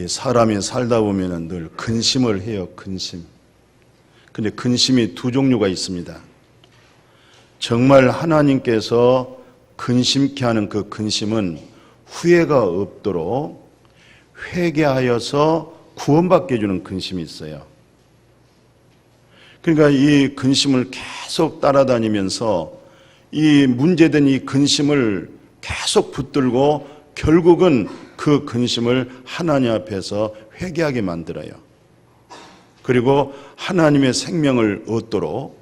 사람이 살다 보면은 늘 근심을 해요, 근심. 근데 근심이 두 종류가 있습니다. 정말 하나님께서 근심케 하는 그 근심은 후회가 없도록 회개하여서 구원받게 해주는 근심이 있어요. 그러니까 이 근심을 계속 따라다니면서 이 문제된 이 근심을 계속 붙들고 결국은 그 근심을 하나님 앞에서 회개하게 만들어요. 그리고 하나님의 생명을 얻도록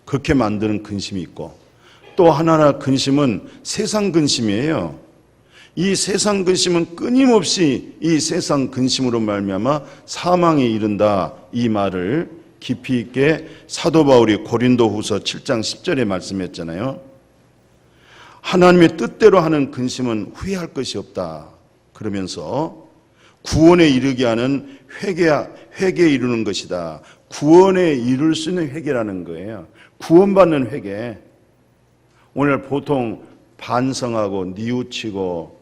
그렇게 만드는 근심이 있고, 또 하나 근심은 세상 근심이에요. 이 세상 근심은 끊임없이 이 세상 근심으로 말미암아 사망에 이른다, 이 말을 깊이 있게 사도 바울이 고린도후서 7장 10절에 말씀했잖아요. 하나님의 뜻대로 하는 근심은 후회할 것이 없다 그러면서 구원에 이르게 하는 회개에 이르는 것이다. 구원에 이룰 수 있는 회개라는 거예요. 구원받는 회개. 오늘 보통 반성하고 뉘우치고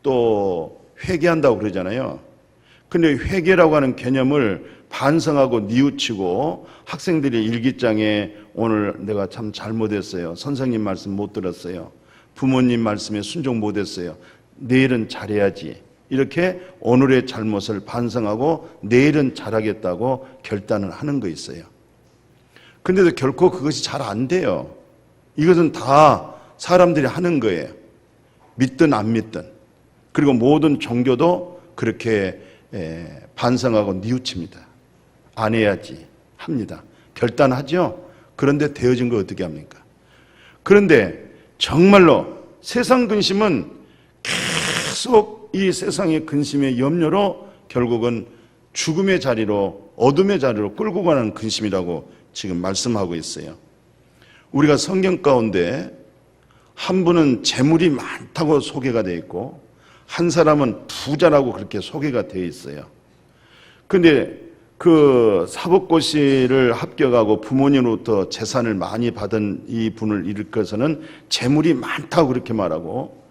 또 회개한다고 그러잖아요. 근데 회개라고 하는 개념을 반성하고 뉘우치고, 학생들이 일기장에 오늘 내가 참 잘못했어요, 선생님 말씀 못 들었어요, 부모님 말씀에 순종 못했어요, 내일은 잘해야지, 이렇게 오늘의 잘못을 반성하고 내일은 잘하겠다고 결단을 하는 거 있어요. 근데도 결코 그것이 잘 안 돼요. 이것은 다 사람들이 하는 거예요. 믿든 안 믿든. 그리고 모든 종교도 그렇게 반성하고 뉘우칩니다. 안 해야지 합니다. 결단하죠. 그런데 되어진 거 어떻게 합니까? 그런데 정말로 세상 근심은 계속 이 세상의 근심의 염려로 결국은 죽음의 자리로, 어둠의 자리로 끌고 가는 근심이라고 지금 말씀하고 있어요. 우리가 성경 가운데 한 분은 재물이 많다고 소개가 되어 있고 한 사람은 부자라고 그렇게 소개가 되어 있어요. 근데 그 사법고시를 합격하고 부모님으로부터 재산을 많이 받은 이 분을 일컬어서는 재물이 많다고 그렇게 말하고,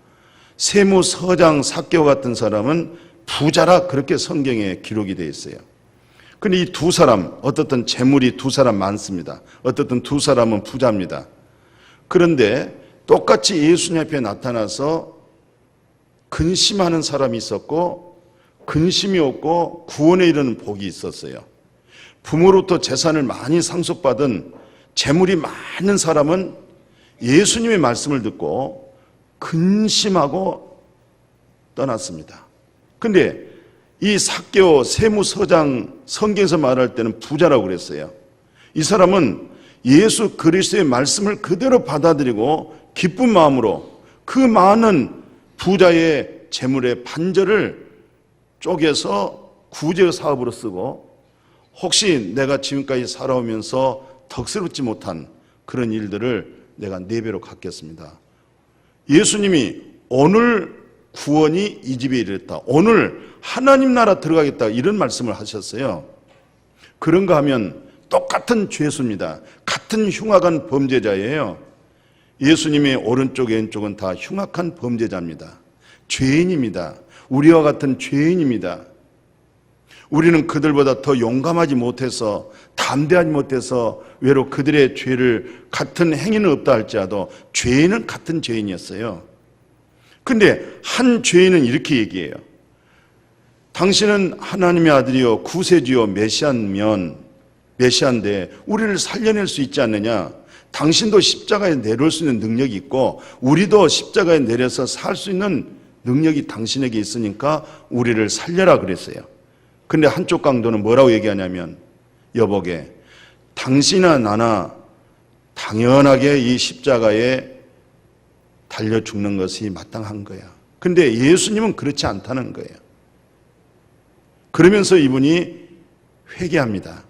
세무서장 삭개오 같은 사람은 부자라 그렇게 성경에 기록이 되어 있어요. 근데 이 두 사람, 어떻든 재물이 두 사람 많습니다. 어떻든 두 사람은 부자입니다. 그런데 똑같이 예수님 앞에 나타나서 근심하는 사람이 있었고 근심이 없고 구원에 이르는 복이 있었어요. 부모로부터 재산을 많이 상속받은 재물이 많은 사람은 예수님의 말씀을 듣고 근심하고 떠났습니다. 근데 이 삭개오 세무서장, 성경에서 말할 때는 부자라고 그랬어요. 이 사람은 예수 그리스도의 말씀을 그대로 받아들이고 기쁜 마음으로 그 많은 부자의 재물의 반절을 쪼개서 구제 사업으로 쓰고, 혹시 내가 지금까지 살아오면서 덕스럽지 못한 그런 일들을 내가 4배로 갚겠습니다. 예수님이 오늘 구원이 이 집에 이르렀다, 오늘 하나님 나라 들어가겠다, 이런 말씀을 하셨어요. 그런가 하면 똑같은 죄수입니다. 같은 흉악한 범죄자예요. 예수님의 오른쪽 왼쪽은 다 흉악한 범죄자입니다. 죄인입니다. 우리와 같은 죄인입니다. 우리는 그들보다 더 용감하지 못해서, 담대하지 못해서 외로 그들의 죄를, 같은 행위는 없다 할지라도 죄인은 같은 죄인이었어요. 근데 한 죄인은 이렇게 얘기해요. 당신은 하나님의 아들이요 구세주요 메시아인데 우리를 살려낼 수 있지 않느냐? 당신도 십자가에 내려올 수 있는 능력이 있고 우리도 십자가에 내려서 살 수 있는 능력이 당신에게 있으니까 우리를 살려라 그랬어요. 근데 한쪽 강도는 뭐라고 얘기하냐면, 여보게, 당신이나 나나 당연하게 이 십자가에 달려 죽는 것이 마땅한 거야. 근데 예수님은 그렇지 않다는 거예요. 그러면서 이분이 회개합니다.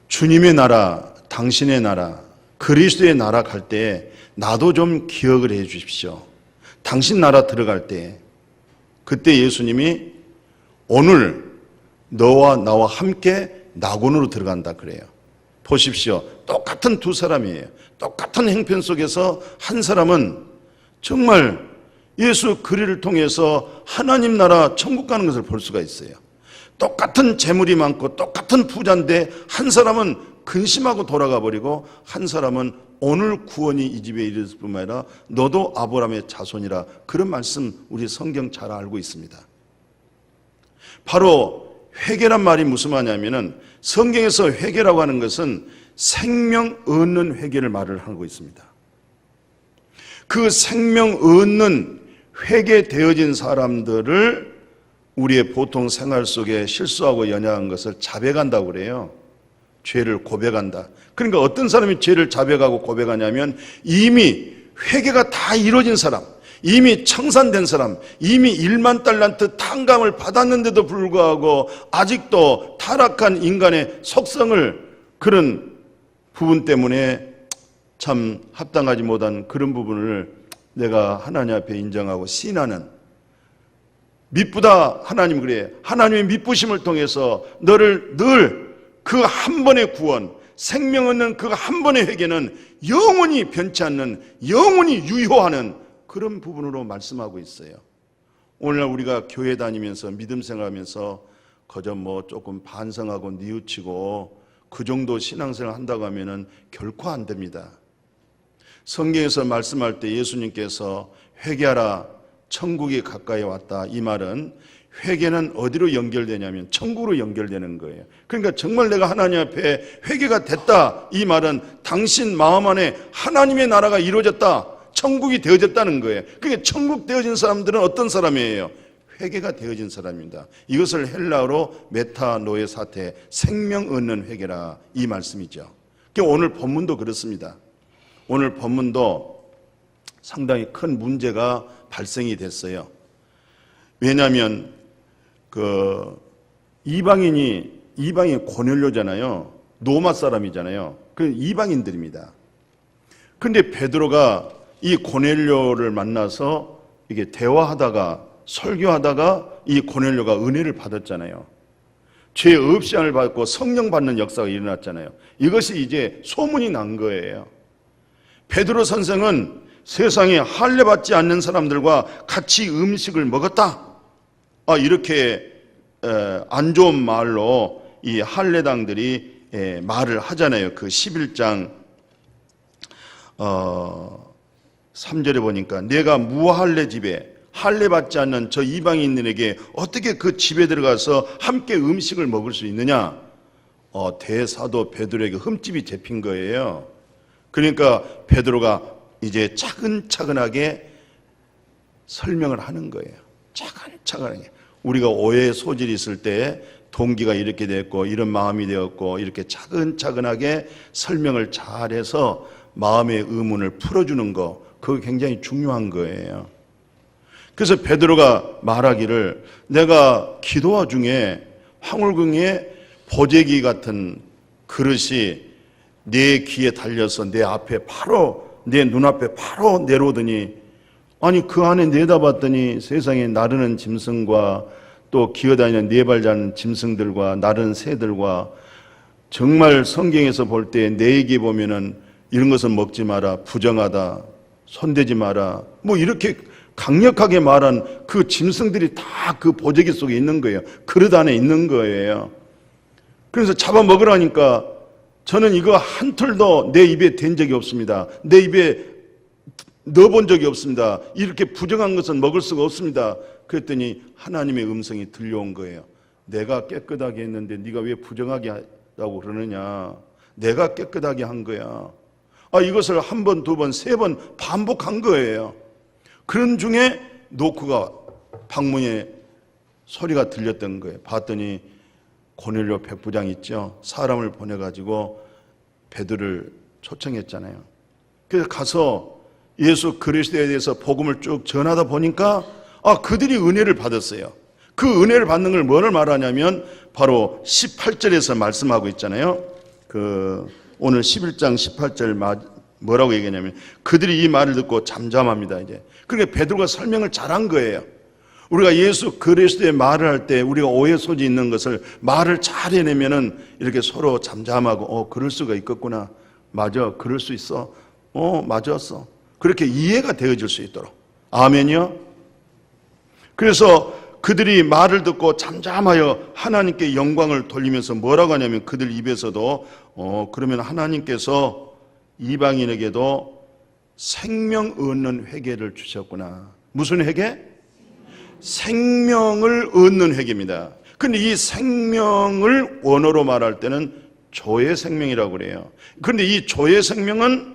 주님의 나라, 당신의 나라, 그리스도의 나라 갈 때 나도 좀 기억을 해 주십시오. 당신 나라 들어갈 때, 그때 예수님이 오늘 너와 나와 함께 낙원으로 들어간다 그래요. 보십시오. 똑같은 두 사람이에요. 똑같은 행편 속에서 한 사람은 정말 예수 그리스도를 통해서 하나님 나라 천국 가는 것을 볼 수가 있어요. 똑같은 재물이 많고 똑같은 부자인데 한 사람은 근심하고 돌아가 버리고 한 사람은 오늘 구원이 이 집에 이르렀을 뿐만 아니라 너도 아브라함의 자손이라. 그런 말씀 우리 성경 잘 알고 있습니다. 바로 회개란 말이 무슨 말이냐면은 성경에서 회개라고 하는 것은 생명 얻는 회개를 말을 하고 있습니다. 그 생명 얻는 회개되어진 사람들을 우리의 보통 생활 속에 실수하고 연약한 것을 자백한다고 그래요. 죄를 고백한다. 그러니까 어떤 사람이 죄를 자백하고 고백하냐면 이미 회개가 다 이루어진 사람, 이미 청산된 사람, 이미 1만 달란트 탕감을 받았는데도 불구하고 아직도 타락한 인간의 속성을, 그런 부분 때문에 참 합당하지 못한 그런 부분을 내가 하나님 앞에 인정하고 신하는, 미쁘다 하나님 그래. 하나님의 미쁘심을 통해서 너를 늘 그 한 번의 구원, 생명 얻는 그 한 번의 회개는 영원히 변치 않는, 영원히 유효하는 그런 부분으로 말씀하고 있어요. 오늘날 우리가 교회 다니면서 믿음 생활하면서 그저 뭐 조금 반성하고 뉘우치고 그 정도 신앙생활 한다고 하면은 결코 안 됩니다. 성경에서 말씀할 때 예수님께서 회개하라, 천국이 가까이 왔다, 이 말은 회개는 어디로 연결되냐면 천국으로 연결되는 거예요. 그러니까 정말 내가 하나님 앞에 회개가 됐다, 이 말은 당신 마음 안에 하나님의 나라가 이루어졌다, 천국이 되어졌다는 거예요. 그러니까 천국 되어진 사람들은 어떤 사람이에요? 회개가 되어진 사람입니다. 이것을 헬라어로 메타노에 사태, 생명 얻는 회개라, 이 말씀이죠. 그러니까 오늘 본문도 그렇습니다. 오늘 본문도 상당히 큰 문제가 발생이 됐어요. 왜냐하면 이방인 고넬료잖아요. 로마 사람이잖아요. 그 이방인들입니다. 근데 베드로가 이 고넬료를 만나서 이게 대화하다가 설교하다가 이 고넬료가 은혜를 받았잖아요. 죄 없이함을 받고 성령 받는 역사가 일어났잖아요. 이것이 이제 소문이 난 거예요. 베드로 선생은 세상에 할례 받지 않는 사람들과 같이 음식을 먹었다, 이렇게 안 좋은 말로 이 할례당들이 말을 하잖아요. 그 11장 3절에 보니까 내가 무할례 집에 할례 받지 않는 저 이방인들에게 어떻게 그 집에 들어가서 함께 음식을 먹을 수 있느냐. 대사도 베드로에게 흠집이 잡힌 거예요. 그러니까 베드로가 이제 차근차근하게 설명을 하는 거예요. 차근차근하게. 우리가 오해의 소질이 있을 때 동기가 이렇게 됐고 이런 마음이 되었고 이렇게 차근차근하게 설명을 잘해서 마음의 의문을 풀어주는 거, 그거 굉장히 중요한 거예요. 그래서 베드로가 말하기를 내가 기도와 중에 황홀궁에 보재기 같은 그릇이 내 귀에 달려서 내 앞에 바로, 내 눈앞에 바로 내려오더니, 아니 그 안에 내다봤더니 세상에 나르는 짐승과 또 기어다니는 네 발 자는 짐승들과 나르는 새들과, 정말 성경에서 볼 때 내에게 보면은 이런 것은 먹지 마라, 부정하다, 손대지 마라, 뭐 이렇게 강력하게 말한 그 짐승들이 다 그 보재기 속에 있는 거예요. 그릇 안에 있는 거예요. 그래서 잡아 먹으라니까 저는 이거 한 털도 내 입에 댄 적이 없습니다. 내 입에 넣어본 적이 없습니다. 이렇게 부정한 것은 먹을 수가 없습니다. 그랬더니 하나님의 음성이 들려온 거예요. 내가 깨끗하게 했는데 네가 왜 부정하게 하다고 그러느냐. 내가 깨끗하게 한 거야. 이것을 한 번, 두 번, 세 번 반복한 거예요. 그런 중에 노크가 방문에 소리가 들렸던 거예요. 봤더니 고넬료 백부장 있죠. 사람을 보내가지고 베드로를 초청했잖아요. 그래서 가서 예수 그리스도에 대해서 복음을 쭉 전하다 보니까 그들이 은혜를 받았어요. 그 은혜를 받는 걸 뭐를 말하냐면 바로 18절에서 말씀하고 있잖아요. 오늘 11장 18절 뭐라고 얘기하냐면 그들이 이 말을 듣고 잠잠합니다. 이제 그러니까 베드로가 설명을 잘한 거예요. 우리가 예수 그리스도의 말을 할 때 우리가 오해 소지 있는 것을 말을 잘 해내면은 이렇게 서로 잠잠하고 그럴 수가 있겠구나. 맞아, 그럴 수 있어. 맞았어. 그렇게 이해가 되어질 수 있도록. 아멘이요? 그래서 그들이 말을 듣고 잠잠하여 하나님께 영광을 돌리면서 뭐라고 하냐면 그들 입에서도 그러면 하나님께서 이방인에게도 생명 얻는 회개를 주셨구나. 무슨 회개? 생명을 얻는 회개입니다. 근데 이 생명을 원어로 말할 때는 조의 생명이라고 그래요. 그런데 이 조의 생명은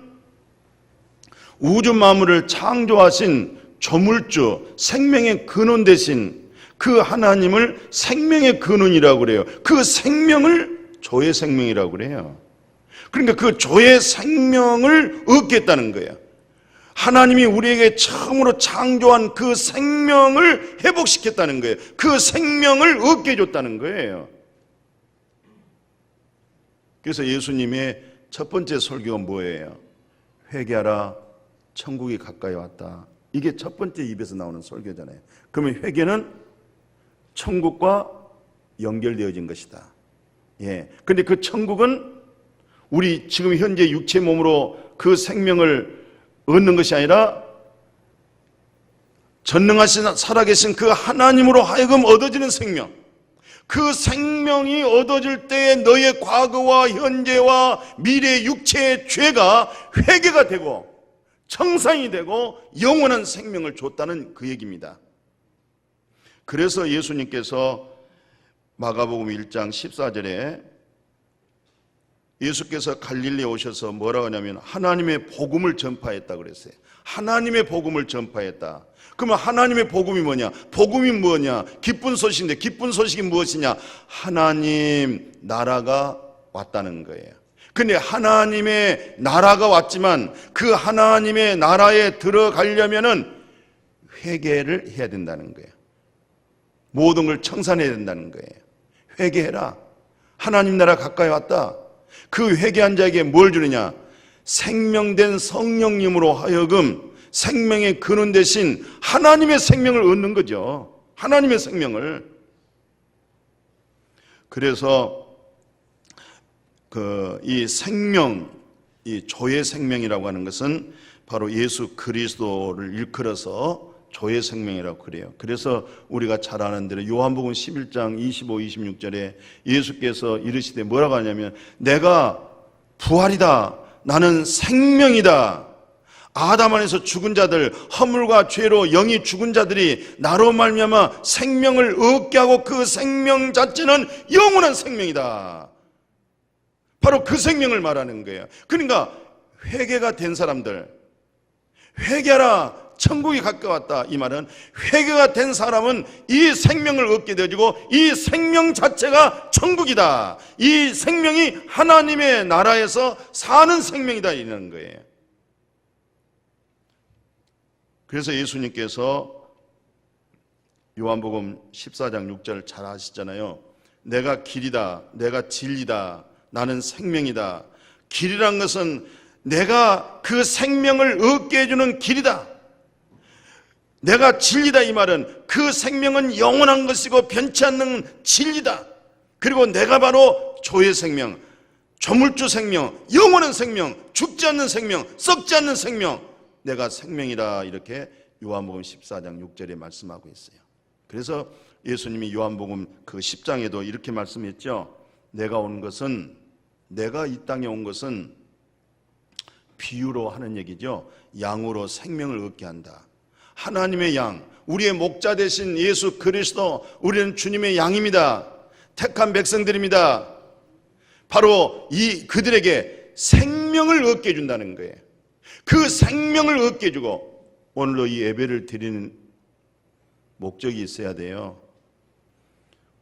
우주 만물을 창조하신 조물주, 생명의 근원 되신 그 하나님을 생명의 근원이라고 그래요. 그 생명을 조의 생명이라고 그래요. 그러니까 그 조의 생명을 얻겠다는 거예요. 하나님이 우리에게 처음으로 창조한 그 생명을 회복시켰다는 거예요. 그 생명을 얻게 해줬다는 거예요. 그래서 예수님의 첫 번째 설교가 뭐예요? 회개하라, 천국이 가까이 왔다. 이게 첫 번째 입에서 나오는 설교잖아요. 그러면 회개는 천국과 연결되어진 것이다. 예. 근데 그 천국은 우리 지금 현재 육체 몸으로 그 생명을 얻는 것이 아니라 전능하신 살아계신 그 하나님으로 하여금 얻어지는 생명, 그 생명이 얻어질 때에 너의 과거와 현재와 미래 육체의 죄가 회개가 되고 청산이 되고 영원한 생명을 줬다는 그 얘기입니다. 그래서 예수님께서 마가복음 1장 14절에 예수께서 갈릴리에 오셔서 뭐라고 하냐면 하나님의 복음을 전파했다고 그랬어요. 하나님의 복음을 전파했다. 그러면 하나님의 복음이 뭐냐? 복음이 뭐냐? 기쁜 소식인데 기쁜 소식이 무엇이냐? 하나님 나라가 왔다는 거예요. 근데 하나님의 나라가 왔지만 그 하나님의 나라에 들어가려면은 회개를 해야 된다는 거예요. 모든 걸 청산해야 된다는 거예요. 회개해라. 하나님 나라 가까이 왔다. 그 회개한 자에게 뭘 주느냐? 생명된 성령님으로 하여금 생명의 근원 대신 하나님의 생명을 얻는 거죠. 하나님의 생명을. 그래서 이 생명, 이 조의 생명이라고 하는 것은 바로 예수 그리스도를 일컬어서 조의 생명이라고 그래요. 그래서 우리가 잘 아는 대로 요한복음 11장 25, 26절에 예수께서 이르시되 뭐라고 하냐면 내가 부활이다. 나는 생명이다. 아담 안에서 죽은 자들, 허물과 죄로 영이 죽은 자들이 나로 말미암아 생명을 얻게 하고 그 생명 자체는 영원한 생명이다. 바로 그 생명을 말하는 거예요. 그러니까 회개가 된 사람들, 회개하라, 천국이 가까웠다. 이 말은 회개가 된 사람은 이 생명을 얻게 되어지고 이 생명 자체가 천국이다. 이 생명이 하나님의 나라에서 사는 생명이다 이러는 거예요. 그래서 예수님께서 요한복음 14장 6절 잘 아시잖아요. 내가 길이다, 내가 진리다, 나는 생명이다. 길이란 것은 내가 그 생명을 얻게 해주는 길이다. 내가 진리다 이 말은 그 생명은 영원한 것이고 변치 않는 진리다. 그리고 내가 바로 조의 생명, 조물주 생명, 영원한 생명, 죽지 않는 생명, 썩지 않는 생명, 내가 생명이다. 이렇게 요한복음 14장 6절에 말씀하고 있어요. 그래서 예수님이 요한복음 그 10장에도 이렇게 말씀했죠. 내가 이 땅에 온 것은 비유로 하는 얘기죠. 양으로 생명을 얻게 한다. 하나님의 양, 우리의 목자 되신 예수 그리스도, 우리는 주님의 양입니다. 택한 백성들입니다. 바로 그들에게 생명을 얻게 해준다는 거예요. 그 생명을 얻게 해주고 오늘도 이 예배를 드리는 목적이 있어야 돼요.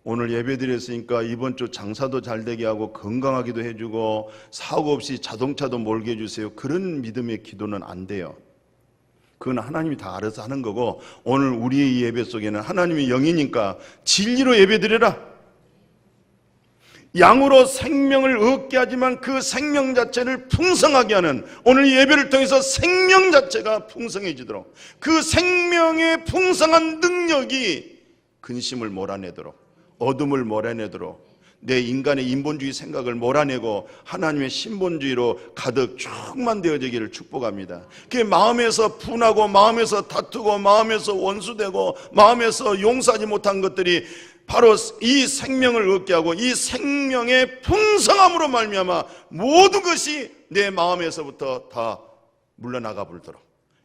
오늘 예배 드렸으니까 이번 주 장사도 잘 되게 하고 건강하기도 해주고 사고 없이 자동차도 몰게 해주세요. 그런 믿음의 기도는 안 돼요. 그건 하나님이 다 알아서 하는 거고 오늘 우리의 예배 속에는 하나님의 영이니까 진리로 예배 드려라. 양으로 생명을 얻게 하지만 그 생명 자체를 풍성하게 하는 오늘 예배를 통해서 생명 자체가 풍성해지도록 그 생명의 풍성한 능력이 근심을 몰아내도록 어둠을 몰아내도록 내 인간의 인본주의 생각을 몰아내고 하나님의 신본주의로 가득 충만되어지기를 축복합니다. 그 마음에서 분하고 마음에서 다투고 마음에서 원수되고 마음에서 용서하지 못한 것들이 바로 이 생명을 얻게 하고 이 생명의 풍성함으로 말미암아 모든 것이 내 마음에서부터 다 물러나가 불도록,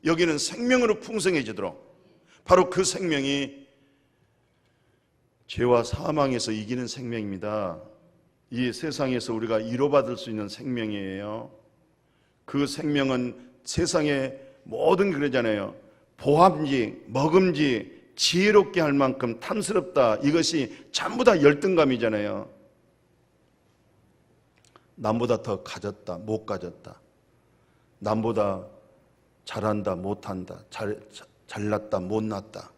여기는 생명으로 풍성해지도록, 바로 그 생명이 죄와 사망에서 이기는 생명입니다. 이 세상에서 우리가 위로받을 수 있는 생명이에요. 그 생명은 세상의 모든 그러잖아요. 보암직, 먹음직, 지혜롭게 할 만큼 탐스럽다, 이것이 전부 다 열등감이잖아요. 남보다 더 가졌다, 못 가졌다, 남보다 잘한다, 못한다, 잘났다, 못났다,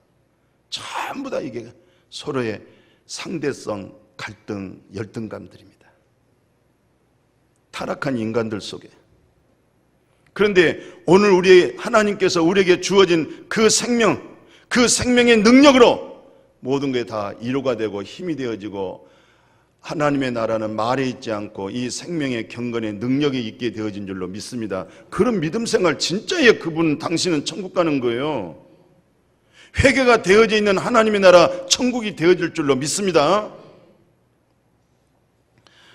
전부 다 이게 서로의 상대성, 갈등, 열등감들입니다. 타락한 인간들 속에. 그런데 오늘 우리 하나님께서 우리에게 주어진 그 생명, 그 생명의 능력으로 모든 게 다 이루가 되고 힘이 되어지고, 하나님의 나라는 말에 있지 않고 이 생명의 경건의 능력이 있게 되어진 줄로 믿습니다. 그런 믿음 생활 진짜예요. 그분, 당신은 천국 가는 거예요. 회개가 되어져 있는 하나님의 나라 천국이 되어질 줄로 믿습니다.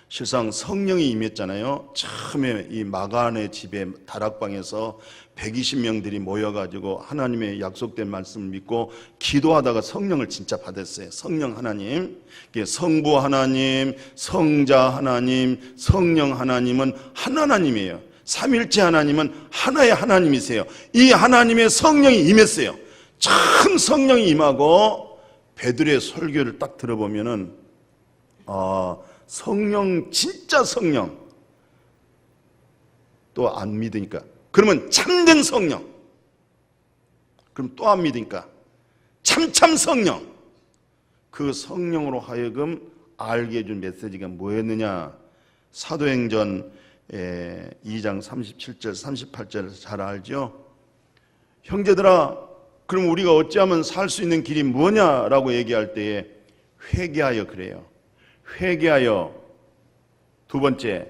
실상 성령이 임했잖아요. 처음에 이 마가안의 집에 다락방에서 120명들이 모여가지고 하나님의 약속된 말씀을 믿고 기도하다가 성령을 진짜 받았어요. 성령 하나님, 성부 하나님, 성자 하나님, 성령 하나님은 한 하나님이에요. 삼일째 하나님은 하나의 하나님이세요. 이 하나님의 성령이 임했어요. 참 성령이 임하고 베드로의 설교를 딱 들어보면은 성령, 진짜 성령 또 안 믿으니까, 그러면 참된 성령, 그럼 또 안 믿으니까 참참 성령, 그 성령으로 하여금 알게 해준 메시지가 뭐였느냐. 사도행전 2장 37절 38절 잘 알죠. 형제들아, 그럼 우리가 어찌하면 살 수 있는 길이 뭐냐라고 얘기할 때에 회개하여 그래요. 회개하여. 두 번째,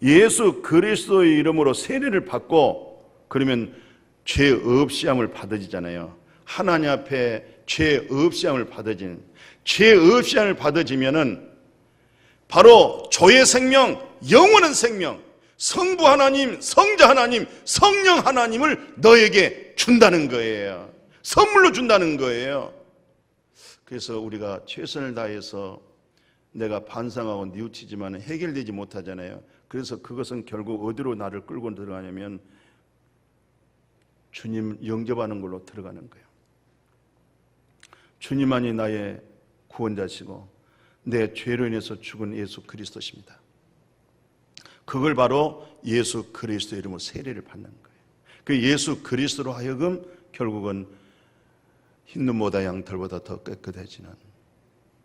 예수 그리스도의 이름으로 세례를 받고, 그러면 죄 없이함을 받아지잖아요. 하나님 앞에 죄 없이함을 받아지는, 죄 없이함을 받아지면은 바로 조의 생명, 영원한 생명, 성부 하나님, 성자 하나님, 성령 하나님을 너에게 준다는 거예요. 선물로 준다는 거예요. 그래서 우리가 최선을 다해서 내가 반성하고 뉘우치지만 해결되지 못하잖아요. 그래서 그것은 결국 어디로 나를 끌고 들어가냐면 주님 영접하는 걸로 들어가는 거예요. 주님만이 나의 구원자시고 내 죄로 인해서 죽은 예수 그리스도십니다. 그걸 바로 예수 그리스도의 이름으로 세례를 받는 거예요. 그 예수 그리스도로 하여금 결국은 흰눈보다 양털보다 더 깨끗해지는,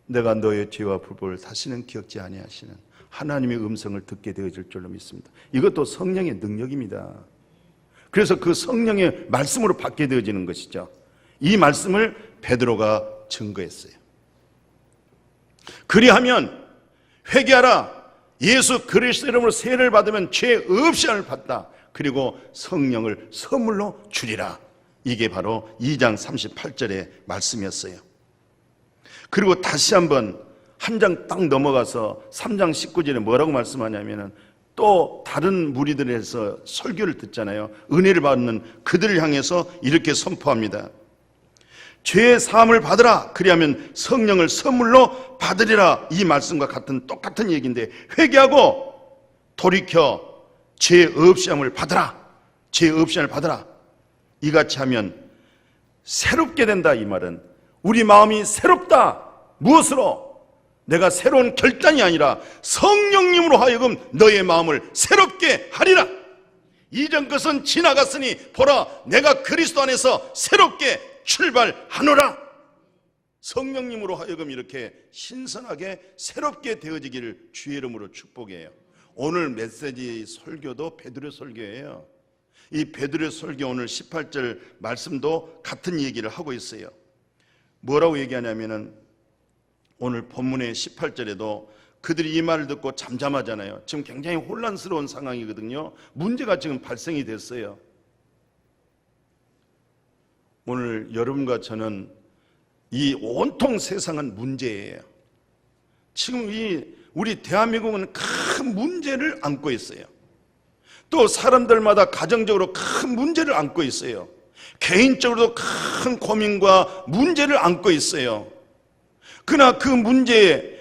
내가 너의 죄와 불법을 다시는 기억지 아니하시는 하나님의 음성을 듣게 되어질 줄로 믿습니다. 이것도 성령의 능력입니다. 그래서 그 성령의 말씀으로 받게 되어지는 것이죠. 이 말씀을 베드로가 증거했어요. 그리하면 회개하라, 예수 그리스도 이름으로 세례를 받으면 죄 없이 함을 받다, 그리고 성령을 선물로 주리라. 이게 바로 2장 38절의 말씀이었어요. 그리고 다시 한번 한 장 딱 넘어가서 3장 19절에 뭐라고 말씀하냐면은, 또 다른 무리들에서 설교를 듣잖아요. 은혜를 받는 그들을 향해서 이렇게 선포합니다. 죄의 사함을 받으라, 그리하면 성령을 선물로 받으리라. 이 말씀과 똑같은 얘기인데, 회개하고 돌이켜 죄 없이 함을 받으라, 죄 없이 함을 받으라. 이같이 하면 새롭게 된다. 이 말은 우리 마음이 새롭다. 무엇으로? 내가 새로운 결단이 아니라 성령님으로 하여금 너의 마음을 새롭게 하리라. 이전 것은 지나갔으니 보라, 내가 그리스도 안에서 새롭게 출발하노라. 성령님으로 하여금 이렇게 신선하게 새롭게 되어지기를 주의 이름으로 축복해요. 오늘 메시지 설교도 베드로 설교예요. 이 베드로의 설교 오늘 18절 말씀도 같은 얘기를 하고 있어요. 뭐라고 얘기하냐면은, 오늘 본문의 18절에도 그들이 이 말을 듣고 잠잠하잖아요. 지금 굉장히 혼란스러운 상황이거든요. 문제가 지금 발생이 됐어요. 오늘 여러분과 저는 이 온통 세상은 문제예요. 지금 우리 대한민국은 큰 문제를 안고 있어요. 또 사람들마다 가정적으로 큰 문제를 안고 있어요. 개인적으로도 큰 고민과 문제를 안고 있어요. 그러나 그 문제에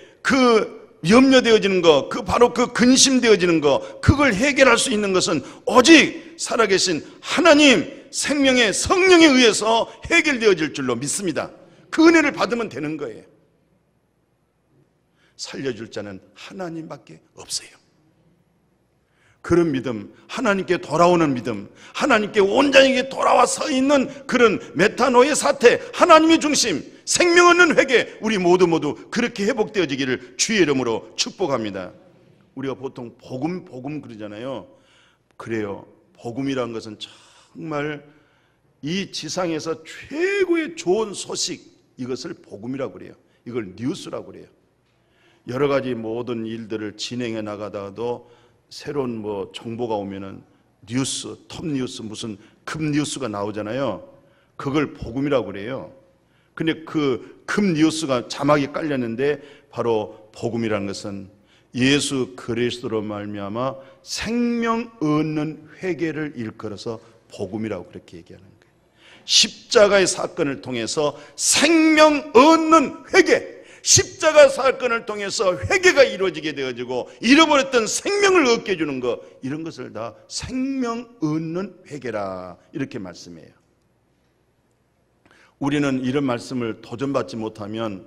염려되어지는 것, 바로 그 근심되어지는 것, 그걸 해결할 수 있는 것은 오직 살아계신 하나님 생명의 성령에 의해서 해결되어질 줄로 믿습니다. 그 은혜를 받으면 되는 거예요. 살려줄 자는 하나님밖에 없어요. 그런 믿음, 하나님께 돌아오는 믿음, 하나님께 온전히 돌아와 서 있는 그런 메타노의 사태, 하나님의 중심, 생명 얻는 회개, 우리 모두 그렇게 회복되어지기를 주의 이름으로 축복합니다. 우리가 보통 복음 그러잖아요. 그래요. 복음이라는 것은 정말 이 지상에서 최고의 좋은 소식, 이것을 복음이라고 그래요. 이걸 뉴스라고 그래요. 여러 가지 모든 일들을 진행해 나가다가도 새로운 정보가 오면은 뉴스, 톱 뉴스, 무슨 급 뉴스가 나오잖아요. 그걸 복음이라고 그래요. 근데 그 급 뉴스가 자막이 깔렸는데 바로 복음이라는 것은 예수 그리스도로 말미암아 생명 얻는 회개를 일컬어서 복음이라고 그렇게 얘기하는 거예요. 십자가의 사건을 통해서 생명 얻는 회개, 십자가 사건을 통해서 회개가 이루어지게 되어지고 잃어버렸던 생명을 얻게 해주는 것, 이런 것을 다 생명 얻는 회개라 이렇게 말씀해요. 우리는 이런 말씀을 도전받지 못하면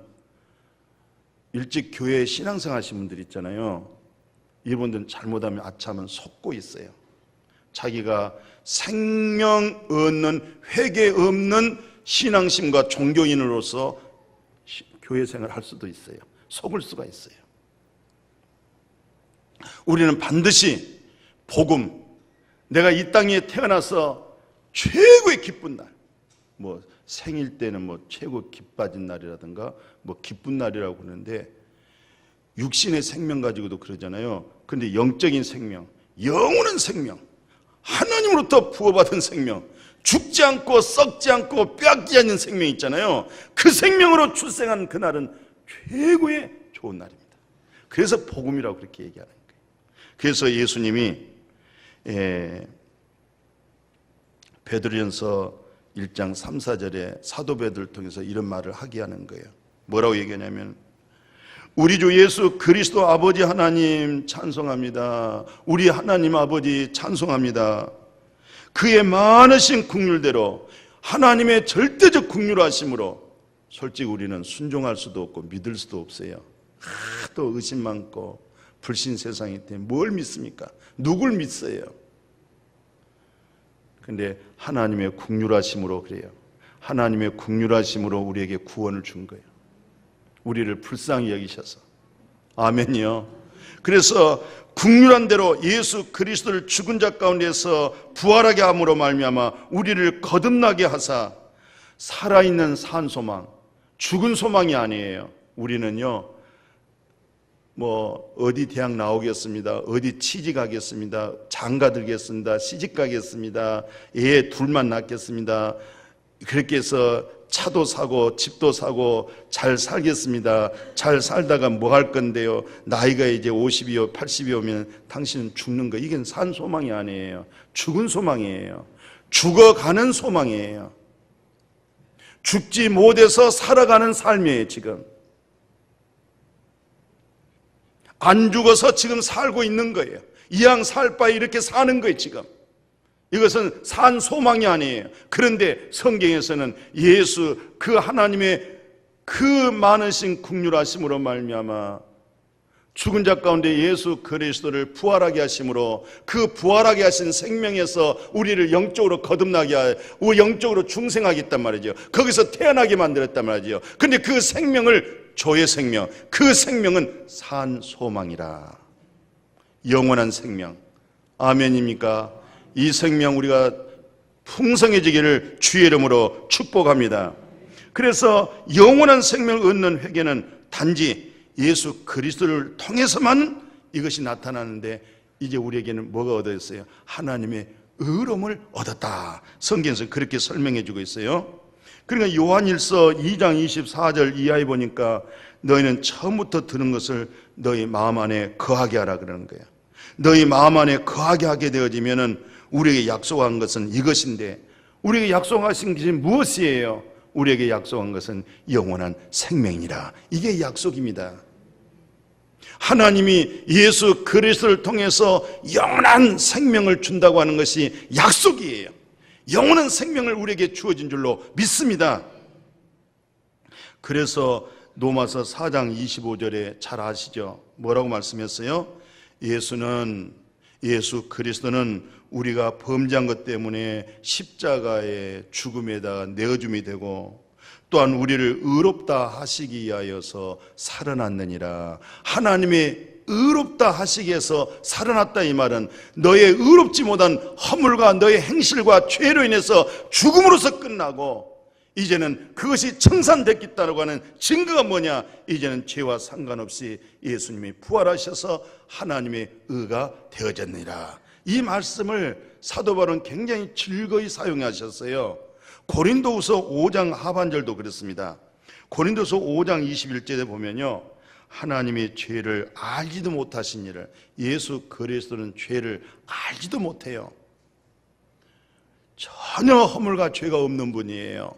일찍 교회에 신앙생활 하신 분들 있잖아요. 이분들은 잘못하면 아차하면 속고 있어요. 자기가 생명 얻는 회개 없는 신앙심과 종교인으로서 교회 생활을 할 수도 있어요. 속을 수가 있어요. 우리는 반드시 복음, 내가 이 땅에 태어나서 최고의 기쁜 날, 생일 때는 최고 기뻐진 날이라든가 기쁜 날이라고 그러는데 육신의 생명 가지고도 그러잖아요. 근데 영적인 생명, 영원한 생명, 하나님으로부터 부어받은 생명, 죽지 않고 썩지 않고 빼앗기지 않는 생명 있잖아요. 그 생명으로 출생한 그날은 최고의 좋은 날입니다. 그래서 복음이라고 그렇게 얘기하는 거예요. 그래서 예수님이 베드로전서 1장 3, 4절에 사도 베드로를 통해서 이런 말을 하게 하는 거예요. 뭐라고 얘기하냐면 우리 주 예수 그리스도 아버지 하나님 찬송합니다. 우리 하나님 아버지 찬송합니다. 그의 많으신 긍휼대로 하나님의 절대적 긍휼하심으로 솔직히 우리는 순종할 수도 없고 믿을 수도 없어요. 또 의심 많고 불신 세상이기 때문에 뭘 믿습니까? 누굴 믿어요? 근데 하나님의 긍휼하심으로 그래요. 하나님의 긍휼하심으로 우리에게 구원을 준 거예요. 우리를 불쌍히 여기셔서. 아멘이요. 그래서 긍휼한 대로 예수 그리스도를 죽은 자 가운데서 부활하게 함으로 말미암아 우리를 거듭나게 하사 살아있는 산 소망, 죽은 소망이 아니에요. 우리는요 어디 대학 나오겠습니다, 어디 취직하겠습니다, 장가 들겠습니다, 시집 가겠습니다, 애 둘만 낳겠습니다, 그렇게 해서 차도 사고 집도 사고 잘 살겠습니다. 잘 살다가 뭐 할 건데요, 나이가 이제 50이요 80이 오면 당신은 죽는 거, 이건 산 소망이 아니에요. 죽은 소망이에요. 죽어가는 소망이에요. 죽지 못해서 살아가는 삶이에요. 지금 안 죽어서 지금 살고 있는 거예요. 이왕 살 바에 이렇게 사는 거예요. 지금 이것은 산 소망이 아니에요. 그런데 성경에서는 예수 그 하나님의 그 많으신 긍휼하심으로 말미암아 죽은 자 가운데 예수 그리스도를 부활하게 하심으로 그 부활하게 하신 생명에서 우리를 영적으로 거듭나게 하고 영적으로 중생하게 했단 말이죠. 거기서 태어나게 만들었단 말이죠. 근데 그 생명을 조의 생명, 그 생명은 산 소망이라. 영원한 생명. 아멘입니까? 이 생명 우리가 풍성해지기를 주의 이름으로 축복합니다. 그래서 영원한 생명을 얻는 회개는 단지 예수 그리스도를 통해서만 이것이 나타나는데, 이제 우리에게는 뭐가 얻어졌어요? 하나님의 의로움을 얻었다. 성경에서 그렇게 설명해 주고 있어요. 그러니까 요한일서 2장 24절 이하에 보니까 너희는 처음부터 들은 것을 너희 마음 안에 거하게 하라 그러는 거예요. 너희 마음 안에 거하게 하게 되어지면은 우리에게 약속한 것은 이것인데, 우리에게 약속하신 것이 무엇이에요? 우리에게 약속한 것은 영원한 생명이라. 이게 약속입니다. 하나님이 예수 그리스도를 통해서 영원한 생명을 준다고 하는 것이 약속이에요. 영원한 생명을 우리에게 주어진 줄로 믿습니다. 그래서 로마서 4장 25절에 잘 아시죠? 뭐라고 말씀했어요? 예수 그리스도는 우리가 범죄한 것 때문에 십자가의 죽음에다가 내어줌이 되고, 또한 우리를 의롭다 하시기 위하여서 살아났느니라. 하나님의 의롭다 하시기 위해서 살아났다, 이 말은 너의 의롭지 못한 허물과 너의 행실과 죄로 인해서 죽음으로서 끝나고, 이제는 그것이 청산됐겠다고 하는 증거가 뭐냐? 이제는 죄와 상관없이 예수님이 부활하셔서 하나님의 의가 되어졌느니라. 이 말씀을 사도 바울은 굉장히 즐거이 사용하셨어요. 고린도후서 5장 하반절도 그렇습니다. 고린도서 5장 21절에 보면요, 하나님이 죄를 알지도 못하신 이를, 예수 그리스도는 죄를 알지도 못해요. 전혀 허물과 죄가 없는 분이에요.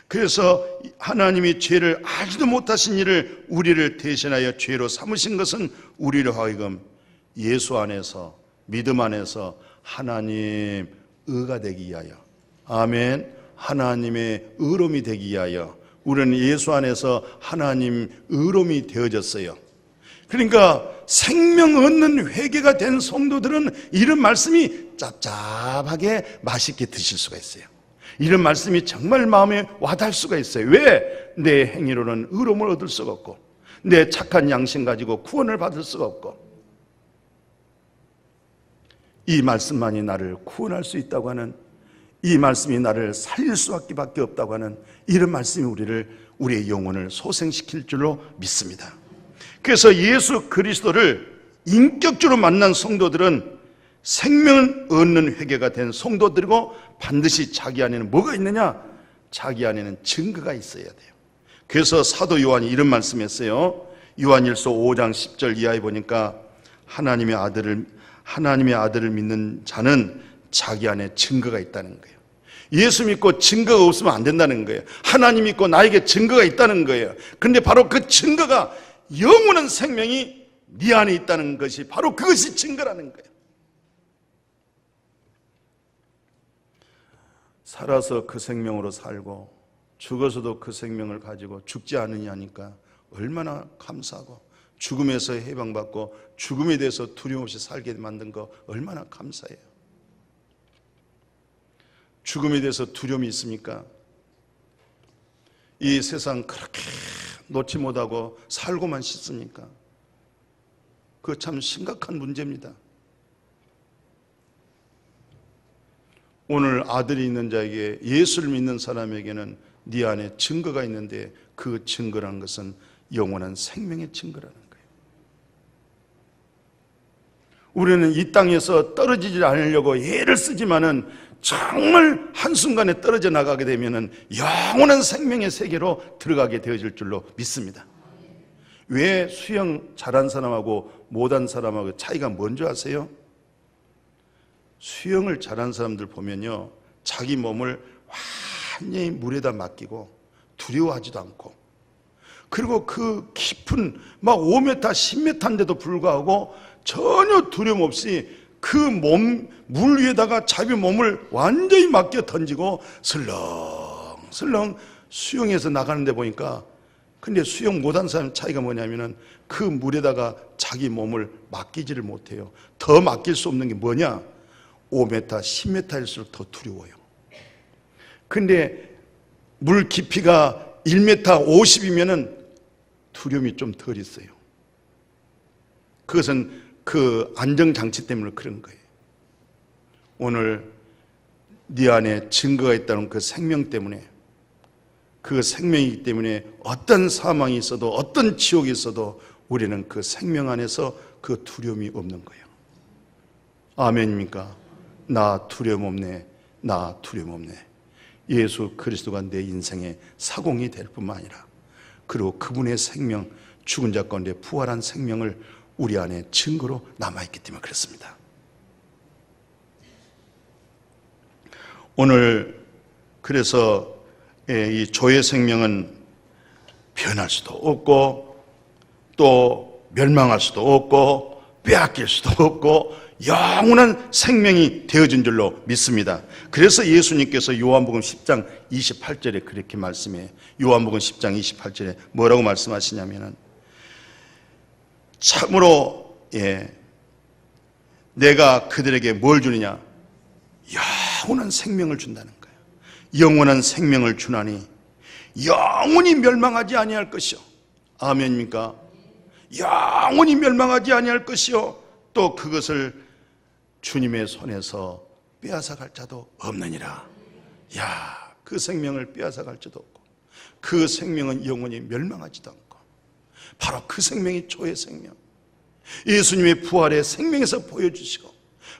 그래서 하나님이 죄를 알지도 못하신 이를 우리를 대신하여 죄로 삼으신 것은 우리로 하여금 예수 안에서, 믿음 안에서 하나님 의가 되기 위하여, 아멘, 하나님의 의로움이 되기 위하여 우리는 예수 안에서 하나님 의로움이 되어졌어요. 그러니까 생명 얻는 회개가 된 성도들은 이런 말씀이 짭짭하게 맛있게 드실 수가 있어요. 이런 말씀이 정말 마음에 와닿을 수가 있어요. 왜? 내 행위로는 의로움을 얻을 수가 없고, 내 착한 양심 가지고 구원을 받을 수가 없고, 이 말씀만이 나를 구원할 수 있다고 하는, 이 말씀이 나를 살릴 수밖에 없다고 하는 이런 말씀이 우리의 영혼을 소생시킬 줄로 믿습니다. 그래서 예수 그리스도를 인격적으로 만난 성도들은 생명을 얻는 회개가 된 성도들이고, 반드시 자기 안에는 뭐가 있느냐? 자기 안에는 증거가 있어야 돼요. 그래서 사도 요한이 이런 말씀했어요. 요한일서 5장 10절 이하에 보니까 하나님의 아들을 믿는 자는 자기 안에 증거가 있다는 거예요. 예수 믿고 증거가 없으면 안 된다는 거예요. 하나님 믿고 나에게 증거가 있다는 거예요. 그런데 바로 그 증거가 영원한 생명이 네 안에 있다는 것이, 바로 그것이 증거라는 거예요. 살아서 그 생명으로 살고 죽어서도 그 생명을 가지고 죽지 않으냐니까 얼마나 감사하고, 죽음에서 해방받고 죽음에 대해서 두려움 없이 살게 만든 거 얼마나 감사해요. 죽음에 대해서 두려움이 있습니까? 이 세상 그렇게 놓지 못하고 살고만 싶습니까? 그거 참 심각한 문제입니다. 오늘 아들이 있는 자에게, 예수를 믿는 사람에게는 네 안에 증거가 있는데, 그 증거라는 것은 영원한 생명의 증거라는 거예요. 우리는 이 땅에서 떨어지지 않으려고 애를 쓰지만은 정말 한순간에 떨어져 나가게 되면은 영원한 생명의 세계로 들어가게 되어질 줄로 믿습니다. 왜 수영 잘한 사람하고 못한 사람하고 차이가 뭔지 아세요? 수영을 잘한 사람들 보면요, 자기 몸을 완전히 물에다 맡기고 두려워하지도 않고, 그리고 그 깊은 막 5m, 10m인데도 불구하고 전혀 두려움 없이 그 물 위에다가 자기 몸을 완전히 맡겨 던지고 슬렁슬렁 수영해서 나가는데 보니까, 근데 수영 못한 사람 차이가 뭐냐면은 그 물에다가 자기 몸을 맡기지를 못해요. 더 맡길 수 없는 게 뭐냐? 5m, 10m일수록 더 두려워요. 근데 물 깊이가 1m 50이면은 두려움이 좀 덜 있어요. 그것은 그 안정장치 때문에 그런 거예요. 오늘 네 안에 증거가 있다는 그 생명 때문에, 그 생명이기 때문에 어떤 사망이 있어도 어떤 지옥이 있어도 우리는 그 생명 안에서 그 두려움이 없는 거예요. 아멘입니까? 나 두려움 없네. 나 두려움 없네. 예수 그리스도가 내 인생의 사공이 될 뿐만 아니라 그리고 그분의 생명, 죽은 자 가운데 부활한 생명을 우리 안에 증거로 남아있기 때문에 그렇습니다. 오늘 그래서 이 조의 생명은 변할 수도 없고 또 멸망할 수도 없고 빼앗길 수도 없고 영원한 생명이 되어진 줄로 믿습니다. 그래서 예수님께서 요한복음 10장 28절에 그렇게 말씀해요. 요한복음 10장 28절에 뭐라고 말씀하시냐면은 참으로 내가 그들에게 뭘 주느냐? 영원한 생명을 준다는 거예요. 영원한 생명을 주나니 영원히 멸망하지 아니할 것이요. 아멘입니까? 영원히 멸망하지 아니할 것이요. 또 그것을 주님의 손에서 빼앗아갈 자도 없느니라. 야, 그 생명을 빼앗아갈 자도 없고 그 생명은 영원히 멸망하지도 않고 바로 그 생명이 조의 생명, 예수님의 부활의 생명에서 보여주시고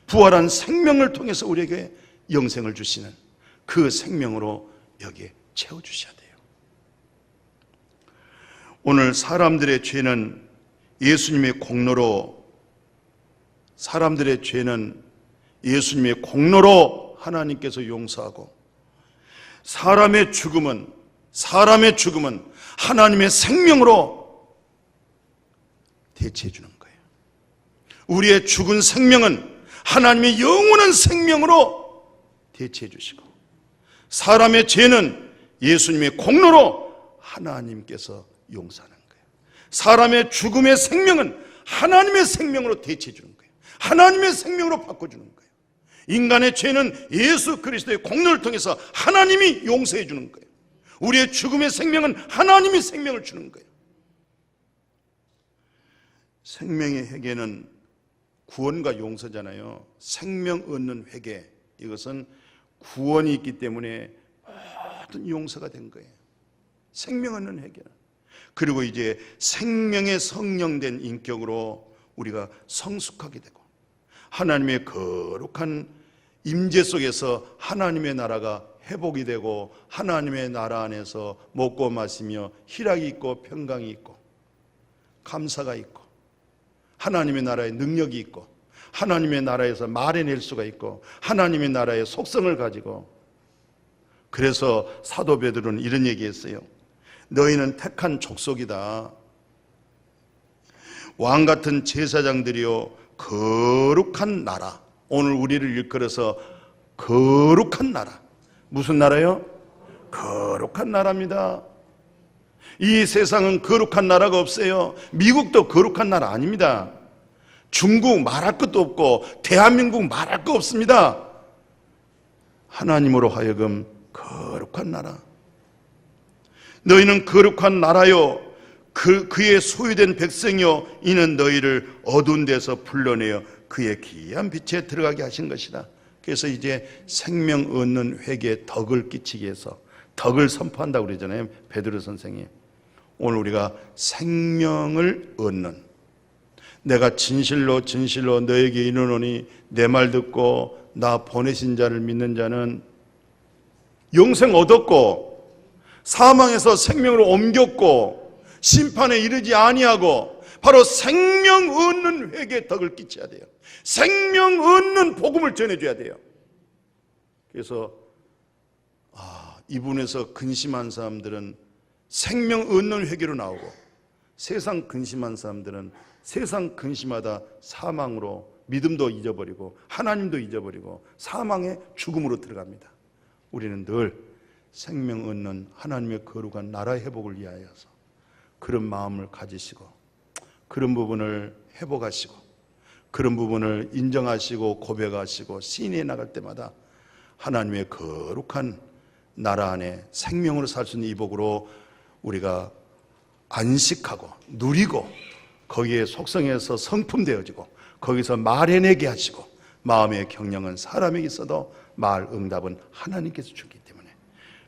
부활한 생명을 통해서 우리에게 영생을 주시는 그 생명으로 여기에 채워주셔야 돼요. 오늘 사람들의 죄는 예수님의 공로로 하나님께서 용서하고 사람의 죽음은 하나님의 생명으로 대체해 주는 거예요. 우리의 죽은 생명은 하나님의 영원한 생명으로 대체해 주시고 사람의 죄는 예수님의 공로로 하나님께서 용서하는 거예요. 사람의 죽음의 생명은 하나님의 생명으로 대체해 주는 거예요. 하나님의 생명으로 바꿔주는 거예요. 인간의 죄는 예수 그리스도의 공로를 통해서 하나님이 용서해 주는 거예요. 우리의 죽음의 생명은 하나님이 생명을 주는 거예요. 생명의 회개는 구원과 용서잖아요. 생명 얻는 회개, 이것은 구원이 있기 때문에 모든 용서가 된 거예요. 생명 얻는 회개는. 그리고 이제 생명의 성령된 인격으로 우리가 성숙하게 되고 하나님의 거룩한 임재 속에서 하나님의 나라가 회복이 되고 하나님의 나라 안에서 먹고 마시며 희락이 있고 평강이 있고 감사가 있고 하나님의 나라의 능력이 있고 하나님의 나라에서 말해낼 수가 있고 하나님의 나라의 속성을 가지고, 그래서 사도 베드로는 이런 얘기했어요. 너희는 택한 족속이다. 왕 같은 제사장들이요 거룩한 나라. 오늘 우리를 일컬어서 거룩한 나라. 무슨 나라요? 거룩한 나라입니다. 이 세상은 거룩한 나라가 없어요. 미국도 거룩한 나라 아닙니다. 중국 말할 것도 없고 대한민국 말할 거 없습니다. 하나님으로 하여금 거룩한 나라. 너희는 거룩한 나라요 그의 소유된 백성이요 이는 너희를 어두운 데서 불러내어 그의 귀한 빛에 들어가게 하신 것이다. 그래서 이제 생명 얻는 회개에 덕을 끼치기 위해서 덕을 선포한다고 그러잖아요, 베드로 선생이. 오늘 우리가 생명을 얻는, 내가 진실로 너에게 이르노니 내 말 듣고 나 보내신 자를 믿는 자는 영생 얻었고 사망에서 생명으로 옮겼고 심판에 이르지 아니하고 바로 생명 얻는 회개에 덕을 끼쳐야 돼요. 생명 얻는 복음을 전해줘야 돼요. 그래서 이분에서 근심한 사람들은 생명 얻는 회개로 나오고 세상 근심한 사람들은 세상 근심하다 사망으로 믿음도 잊어버리고 하나님도 잊어버리고 사망의 죽음으로 들어갑니다. 우리는 늘 생명 얻는 하나님의 거룩한 나라의 회복을 위하여서 그런 마음을 가지시고 그런 부분을 회복하시고 그런 부분을 인정하시고 고백하시고 시인해 나갈 때마다 하나님의 거룩한 나라 안에 생명으로 살 수 있는 이 복으로 우리가 안식하고 누리고 거기에 속성에서 성품되어지고 거기서 말해내게 하시고 마음의 경영은 사람에게 있어도 말 응답은 하나님께서 주기 때문에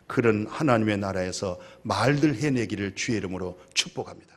그런 하나님의 나라에서 말들 해내기를 주의 이름으로 축복합니다.